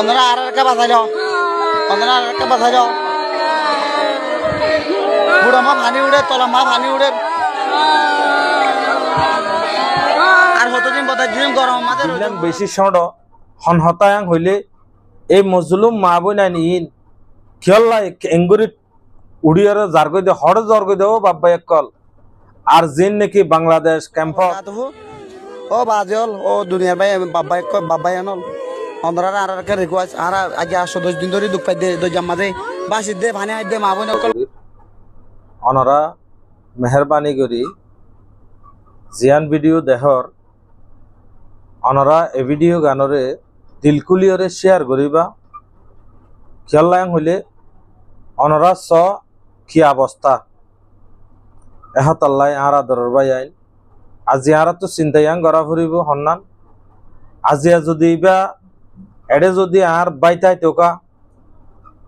অন্যরা আর একটা বাঁচাইল অন্যরা আর একটা বাঁচাইল বুড়ো মা পানি উড়ে তলা মা পানি উড়ে আর কতদিন বতাদিন গরম আমাদের বেশি সড় হন হতায়াং হইলে এই মজলুম মা বই নাই ইন খেয়াল্লা এঙ্গুরিত উড়িয়ার জারগই দে হড় জর্গই দেও বাব্বা একল আর জিন নাকি বাংলাদেশ ক্যাম্প ও বাজল ও দুনিয়ার ভাই বাবাই আনল অন্ধ্রা আর একটা রিকোয়েস্ট আর আগে 10 দিন ধরে দুঃখ পাই দে দজাম মাঝে বাসি দে ভানে আই দে মা বোন অকল অনরা মেহরবানি করি জিয়ান ভিডিও দেহর অনরা এ ভিডিও গানরে দিলকুলিয়রে শেয়ার করিবা খেয়াল হইলে অনরা স কি অবস্থা এহতাল্লাই আর আদরের বাই আইন আজি আর তো চিন্তায়াং গড়া ফুরিব হন্নান আজিয়া যদি বা এডে যদি আর বাইতাই তোকা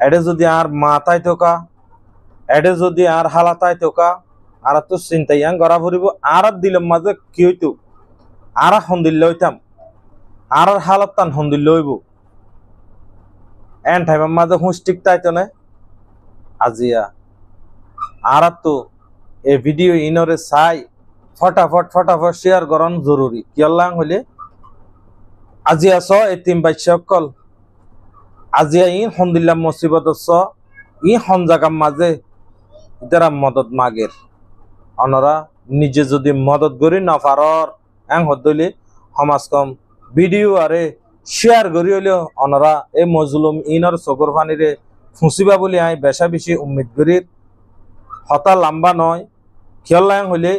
এডে যদি আর মাতাই তোকা এডে যদি আর হালাতাই তোকা আর তো চিন্তায়াং গড়া ফুরিব আর দিলাম মাঝে কি হইতো আর হন্দিল্লা হইতাম আর হালত টান হন্দিল্লা হইব এন টাইমের মাঝে হুঁস্টিক তাইতো না আজিয়া আর তো এই ভিডিও ইনরে চাই ফটাফট শেয়ার করন জরুরি কিয়ল্লাং হইলে আজিয়া স এতিম বাইসকল আজিয়া ইন হন্দিল্লা মুসিবত স ই হন জাগার মাঝে ইতারা মদত মাগের অনরা নিজে যদি মদত করি না পারর এং হদলে সমাজ কম ভিডিও আরে শেয়ার করি হলেও অনরা এই মজলুম ইনর চকুর পানিরে ফুঁসিবা বলে আই বেশা বেশি উম্মিদ করির হতা লম্বা নয় খেয়াল হইলে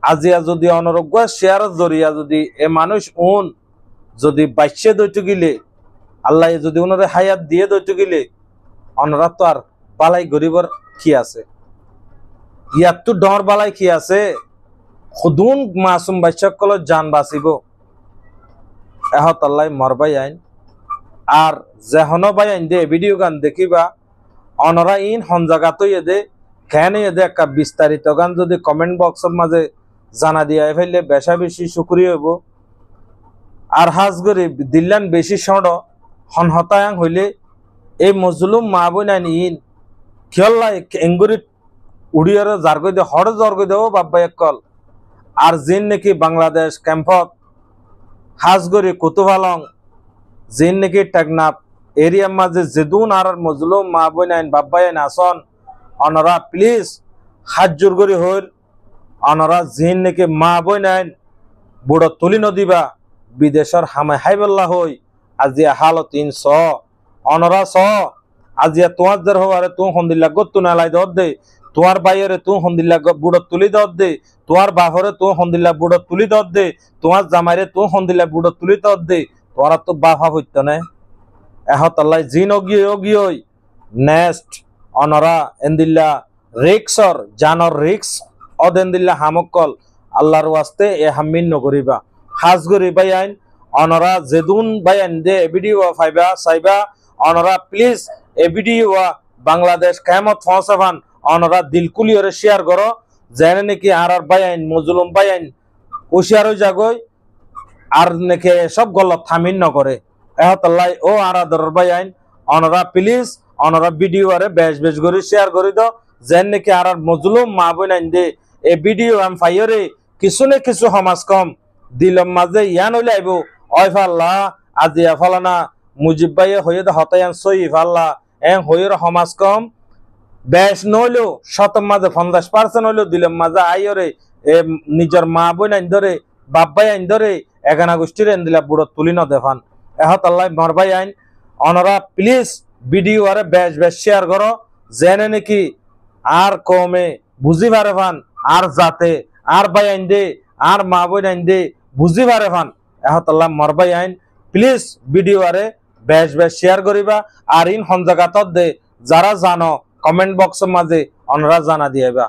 আজিয়া যদি অনরজ্ঞ শেয়ারের জরিয়া যদি এ মানুষ যদি বাইশে দইতে গিলে আল্লাহ যদি ওনারে হায়াত দিয়ে দইতে গিলে অনরা তো আর বালাই গরিবর কি আছে ইয়াত তো ডর বালাই কি আছে খুদুন মাসুম বাইশকল জান বাঁচিব এহত আল্লাহ মরবাই আইন আর যেহন বাই আইন দে ভিডিও গান দেখিবা অনরা ইন হন জায়গাতো দে কেন এদে একটা বিস্তারিত গান যদি কমেন্ট বক্সের মাঝে জানা দিয়া ফেললে বেশা বেশি সুক্রিয় হইব আর হাজ করে দিল্লান বেশি সড় হন হতায়াং হইলে এই মজলুম মা বই নাই ইন খেয়াল্লা এঙ্গুরিত উড়িয়ার জারগই দে হড় জর্গই দেও বাব্বা একল আর জিন নাকি বাংলাদেশ ক্যাম্পত হাজ করে কুতুভালং জিন নাকি টেকনাফ এরিয়ার মাঝে যেদুন আর মজলুম মা বই নাই বাব্বা আইন আসন অনরা প্লিজ হাত জোর করি হইর অনরা জিন নাকি মা বই নাই বুড়ো তুলি নদীবা বিদেশর হামাই হাইবল্লা হই আজিয়া হালত ইন স অনরা স আজিয়া তোমার দের হওয়ারে তুই হন্দিল্লা গত্তু নালাই দর দে তোমার বাইরে তুই হন্দিল্লা বুড়ো তুলি দর দে তোমার বাহরে তুই হন্দিল্লা বুড়ো তুলি দর দে তোমার জামাইরে তুই হন্দিল্লা বুড়ো তুলি দর দে তোরা তো বাহা হইত না এহতাল্লাই জিন অগিয়ে নেক্সট অনরা এন্দিল্লা রিক্সর জানর রিক্স অদেন্দিল্লা হামকল আল্লাহর ওয়াস্তে এ হামিন নগরিবা হাজ গরি বাই আইন অনরা জেদুন বাই আইন দে ভিডিও ফাইবা সাইবা অনরা প্লিজ এ ভিডিও বাংলাদেশ কিয়ামত পৌঁছাবান অনরা দিলকুলিয়রে শেয়ার করো জেনে নাকি আর বাই আইন মজলুম বাই আইন হুশিয়ার হই যাগই আর নাকি সব গলত থামিন নকরে এহতাল্লাই ও আর আদর বাই আইন অনরা প্লিজ অনরা ভিডিও আরে বেশ করে শেয়ার করে দাও যেন নাকি আর মজলুম মা বই নাই দে এই ভিডিও আমি ফাইরে কিছু না কিছু সমাজ কম দিলম মাঝে ইয়ান হইলে আইব অয় ফাল্লা আজিয়া ফলানা মুজিব ভাই হয়ে হতায়ান সই ফাল্লা এং হইর সমাজ কম বেশ নইলেও শতম মাঝে 50% হইলেও দিলম মাঝে আইরে এ নিজের মা বই নাই ধরে বাপ ভাই আইন ধরে এগানা গোষ্ঠীর এন দিলা বুড়ো তুলি ন দেখান এহত আল্লাহ মরবাই আইন অনরা প্লিজ ভিডিও আরে বেশ শেয়ার করো জেনে নাকি আর কমে বুঝি পারে ফান আর যাতে আর বাই আইন দে আর মা বই আইন দে বুঝি পারে ফান এহতাল্লাহ মরবাই আইন প্লিজ ভিডিও আরে বেশ শেয়ার করিবা আর ইন হন জায়গাত দে যারা জানো কমেন্ট বক্সের মাঝে অনরা জানা দিয়েবা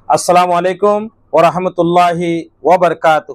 আসসালামু আলাইকুম ওয়া রাহমাতুল্লাহি ওয়া বারাকাতুহু।